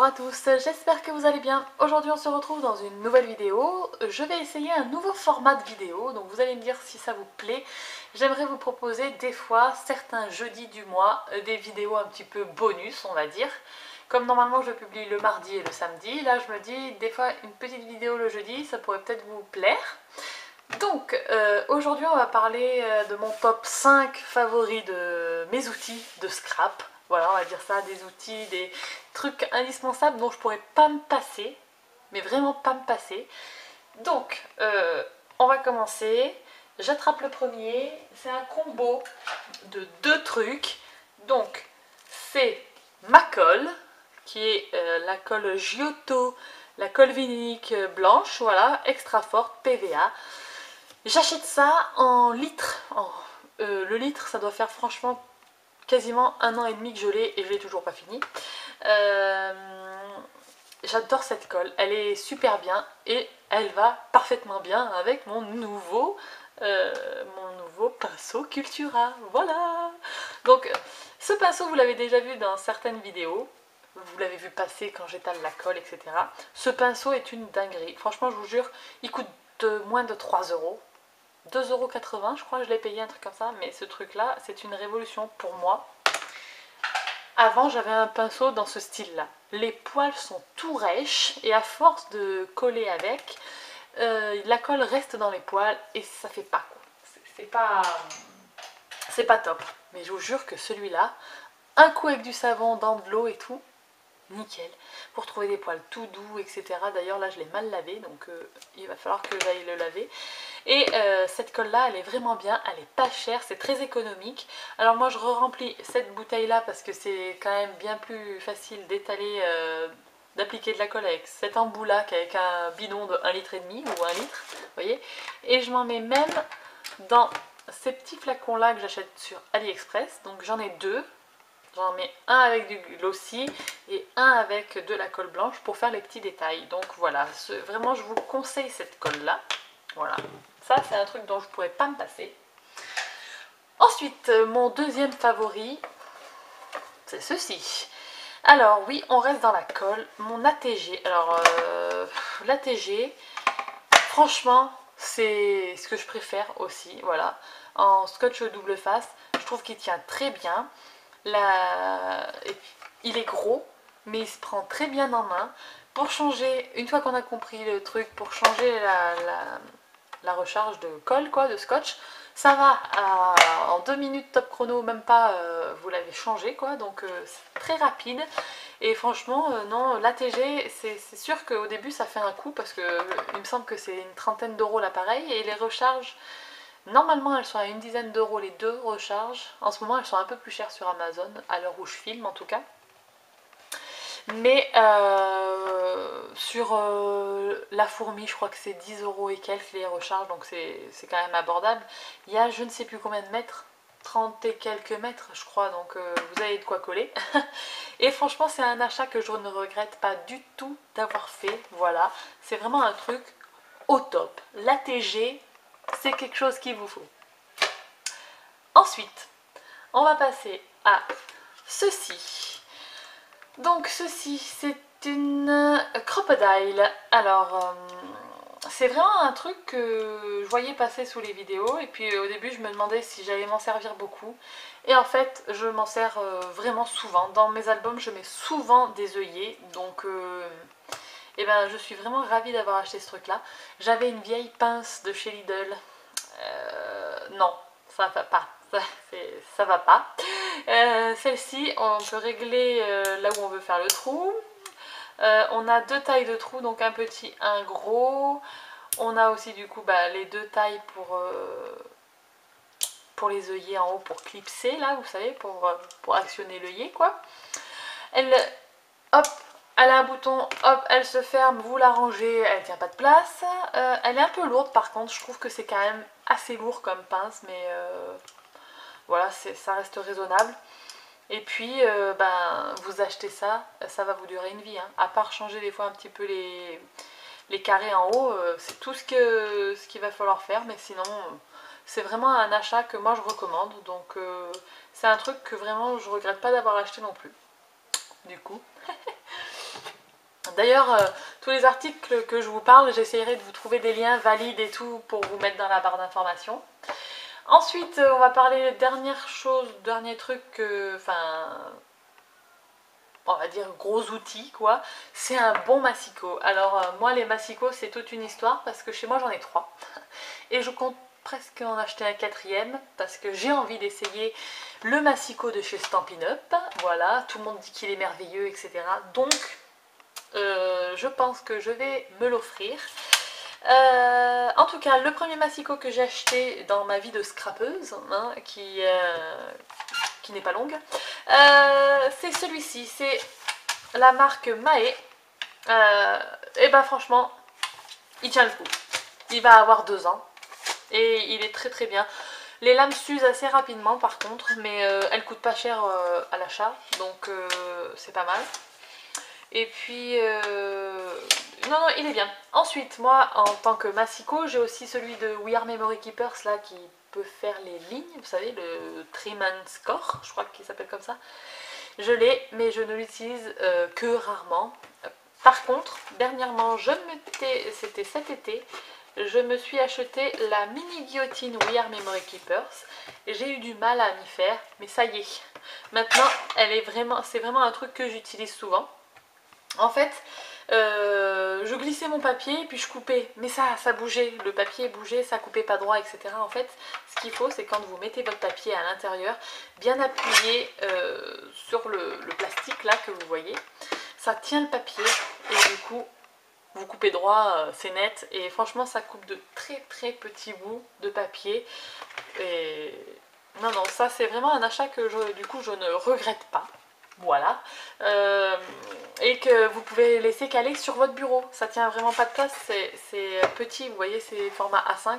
à tous, j'espère que vous allez bien. Aujourd'hui on se retrouve dans une nouvelle vidéo. Je vais essayer un nouveau format de vidéo, donc vous allez me dire si ça vous plaît. J'aimerais vous proposer des fois, certains jeudis du mois, des vidéos un petit peu bonus on va dire. Comme normalement je publie le mardi et le samedi, là je me dis des fois une petite vidéo le jeudi, ça pourrait peut-être vous plaire. Donc aujourd'hui on va parler de mon top 5 favoris de mes outils de scrap. Voilà, on va dire ça, des outils, des trucs indispensables dont je pourrais pas me passer, mais vraiment pas me passer. Donc, on va commencer. J'attrape le premier. C'est un combo de deux trucs. Donc, c'est ma colle, qui est la colle Giotto, la colle vinylique blanche, voilà, extra forte, PVA. J'achète ça en litres. Le litre, ça doit faire franchement quasiment 1 an et demi que je l'ai et je l'ai toujours pas fini. J'adore cette colle, elle est super bien et elle va parfaitement bien avec mon nouveau pinceau Cultura. Voilà. Donc ce pinceau vous l'avez déjà vu dans certaines vidéos, vous l'avez vu passer quand j'étale la colle, etc. Ce pinceau est une dinguerie. Franchement, je vous jure, il coûte moins de 3 euros. 2,80 € je crois, je l'ai payé un truc comme ça, mais ce truc là c'est une révolution pour moi. Avant j'avais un pinceau dans ce style là, les poils sont tout rêches et à force de coller avec, la colle reste dans les poils et ça fait pas quoi, c'est pas top. Mais je vous jure que celui-là, un coup avec du savon dans de l'eau et tout, nickel, pour trouver des poils tout doux, etc. D'ailleurs là je l'ai mal lavé, donc il va falloir que j'aille le laver. Et cette colle là elle est vraiment bien, elle est pas chère, c'est très économique. Alors moi je re-remplis cette bouteille là parce que c'est quand même bien plus facile d'étaler, d'appliquer de la colle avec cet embout là qu'avec un bidon de 1,5 litre ou 1 litre, vous voyez. Et je m'en mets même dans ces petits flacons là que j'achète sur AliExpress, donc j'en ai deux. J'en mets un avec du glossy et un avec de la colle blanche pour faire les petits détails. Donc voilà, vraiment je vous conseille cette colle là. Voilà, ça c'est un truc dont je ne pourrais pas me passer. Ensuite, mon deuxième favori, c'est ceci. Alors oui, on reste dans la colle, mon ATG. Alors l'ATG, franchement, c'est ce que je préfère aussi, voilà. En scotch double face, je trouve qu'il tient très bien. Il est gros, mais il se prend très bien en main. Pour changer, une fois qu'on a compris le truc, pour changer la recharge de colle, quoi, de scotch, ça va en 2 minutes top chrono, même pas, vous l'avez changé, quoi, donc c'est très rapide. Et franchement, non, l'ATG, c'est sûr qu'au début ça fait un coup, parce que il me semble que c'est une trentaine d'euros l'appareil, et les recharges, normalement elles sont à une dizaine d'euros les deux recharges. En ce moment elles sont un peu plus chères sur Amazon, à l'heure où je filme en tout cas. Mais sur la fourmi, je crois que c'est 10 euros et quelques les recharges, donc c'est quand même abordable. Il y a je ne sais plus combien de mètres, 30 et quelques mètres je crois, donc vous avez de quoi coller. Et franchement c'est un achat que je ne regrette pas du tout d'avoir fait, voilà. C'est vraiment un truc au top. L'ATG, c'est quelque chose qu'il vous faut. Ensuite, on va passer à ceci. Donc ceci, c'est une crocodile. Alors, c'est vraiment un truc que je voyais passer sous les vidéos. Et puis au début, je me demandais si j'allais m'en servir beaucoup. Et en fait, je m'en sers vraiment souvent. Dans mes albums, je mets souvent des œillets. Donc, et ben, je suis vraiment ravie d'avoir acheté ce truc-là. J'avais une vieille pince de chez Lidl. Non, ça va pas. Ça va pas. Celle-ci, on peut régler là où on veut faire le trou. On a deux tailles de trous, donc un petit, un gros. On a aussi du coup les deux tailles pour les œillets en haut, pour clipser là, vous savez, pour actionner l'œillet quoi. Elle, hop, elle a un bouton, hop, elle se ferme, vous la rangez, elle tient pas de place. Elle est un peu lourde par contre, je trouve que c'est quand même assez lourd comme pince, mais voilà, ça reste raisonnable. Et puis, vous achetez ça, ça va vous durer une vie. Hein. À part changer des fois un petit peu les carrés en haut, c'est tout ce qu'il va falloir faire. Mais sinon, c'est vraiment un achat que moi je recommande. Donc, c'est un truc que vraiment je regrette pas d'avoir acheté non plus. Du coup. D'ailleurs, tous les articles que je vous parle, j'essaierai de vous trouver des liens valides et tout pour vous mettre dans la barre d'informations. Ensuite, on va parler dernière chose, dernier truc, enfin, on va dire gros outil quoi, c'est un bon massicot. Alors moi les massicots c'est toute une histoire parce que chez moi j'en ai 3 et je compte presque en acheter un 4e parce que j'ai envie d'essayer le massicot de chez Stampin' Up. Voilà, tout le monde dit qu'il est merveilleux, etc. Donc je pense que je vais me l'offrir. En tout cas, le premier massicot que j'ai acheté dans ma vie de scrapeuse, hein, qui n'est pas longue, c'est celui-ci, c'est la marque Mahé. Et ben franchement, il tient le coup. Il va avoir 2 ans et il est très très bien. Les lames s'usent assez rapidement par contre, mais elles coûtent pas cher à l'achat, donc c'est pas mal. Et puis, non, il est bien. Ensuite, moi, en tant que massicot, j'ai aussi celui de We Are Memory Keepers, là, qui peut faire les lignes, vous savez, le Trim and Score, je crois qu'il s'appelle comme ça. Je l'ai, mais je ne l'utilise que rarement. Par contre, dernièrement, c'était cet été, je me suis acheté la mini guillotine We Are Memory Keepers. J'ai eu du mal à m'y faire, mais ça y est. Maintenant, c'est vraiment un truc que j'utilise souvent. En fait, je glissais mon papier puis je coupais, mais ça bougeait, le papier bougeait, ça coupait pas droit, etc. En fait, ce qu'il faut, c'est quand vous mettez votre papier à l'intérieur, bien appuyer sur le plastique là que vous voyez, ça tient le papier et du coup, vous coupez droit, c'est net et franchement, ça coupe de très très petits bouts de papier. Et non, ça c'est vraiment un achat que du coup je ne regrette pas. Voilà, et que vous pouvez laisser caler sur votre bureau, ça tient vraiment pas de place, c'est petit, vous voyez, c'est format A5,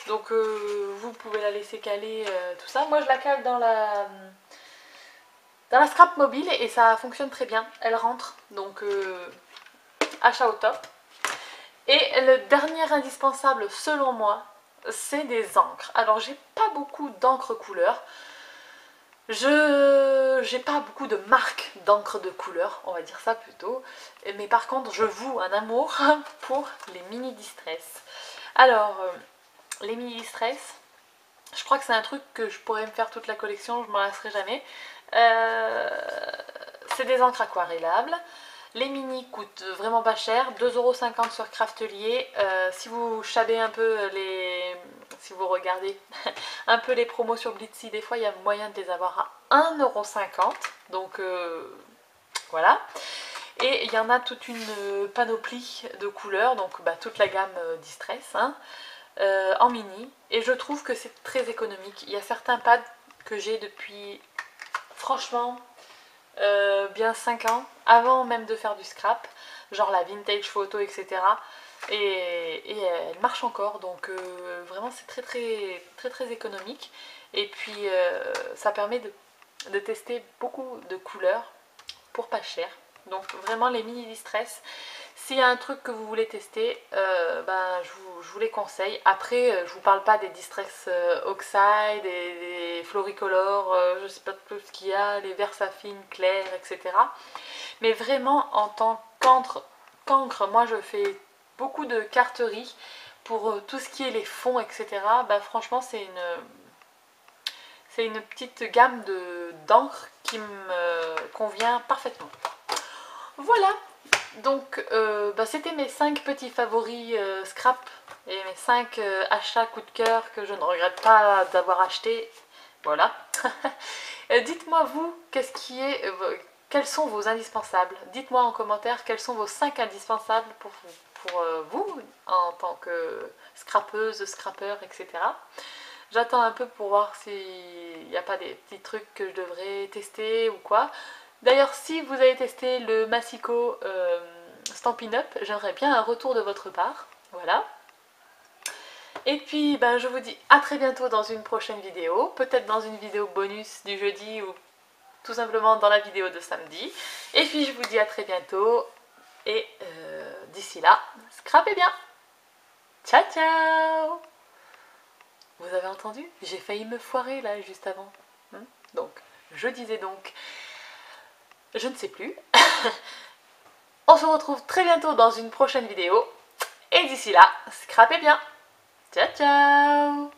donc vous pouvez la laisser caler, tout ça. Moi je la cale dans la scrap mobile et ça fonctionne très bien, elle rentre, donc achat au top. Et le dernier indispensable selon moi, c'est des encres. Alors j'ai pas beaucoup d'encre couleur. J'ai pas beaucoup de marques d'encre de couleur, on va dire ça plutôt, mais par contre je voue un amour pour les mini distress. Alors, les mini distress, je crois que c'est un truc que je pourrais me faire toute la collection, je m'en lasserai jamais. C'est des encres aquarellables. Les mini coûtent vraiment pas cher, 2,50 € sur Craftelier. Si vous chabez un peu si vous regardez un peu les promos sur Blitsy, des fois il y a moyen de les avoir à 1,50 €. Donc voilà. Et il y en a toute une panoplie de couleurs, donc toute la gamme Distress, hein, en mini. Et je trouve que c'est très économique. Il y a certains pads que j'ai depuis, franchement, bien 5 ans, avant même de faire du scrap, genre la vintage photo, etc. Et elle marche encore, donc vraiment c'est très économique. Et puis ça permet de tester beaucoup de couleurs pour pas cher. Donc vraiment les mini distress, s'il y a un truc que vous voulez tester, je vous les conseille. Après, je vous parle pas des distress oxide, des floricolor, je sais pas tout ce qu'il y a, les Versafine clairs, etc. Mais vraiment en tant qu'encre, moi je fais beaucoup de carterie pour tout ce qui est les fonds, etc. Franchement c'est une petite gamme d'encre qui me convient parfaitement. Voilà, donc c'était mes 5 petits favoris scrap et mes 5 achats coup de cœur que je ne regrette pas d'avoir acheté. Voilà. Dites-moi vous, quels sont vos indispensables? Dites-moi en commentaire quels sont vos 5 indispensables pour vous en tant que scrapeuse, scrappeur, etc. J'attends un peu pour voir s'il n'y a pas des petits trucs que je devrais tester ou quoi. D'ailleurs, si vous avez testé le massicot Stampin' Up, j'aimerais bien un retour de votre part. Voilà. Et puis, je vous dis à très bientôt dans une prochaine vidéo. Peut-être dans une vidéo bonus du jeudi ou tout simplement dans la vidéo de samedi. Et puis, je vous dis à très bientôt. Et d'ici là, scrapez bien. Ciao, ciao! Vous avez entendu? J'ai failli me foirer là juste avant. Donc, je disais donc, je ne sais plus. On se retrouve très bientôt dans une prochaine vidéo. Et d'ici là, scrapez bien. Ciao ciao.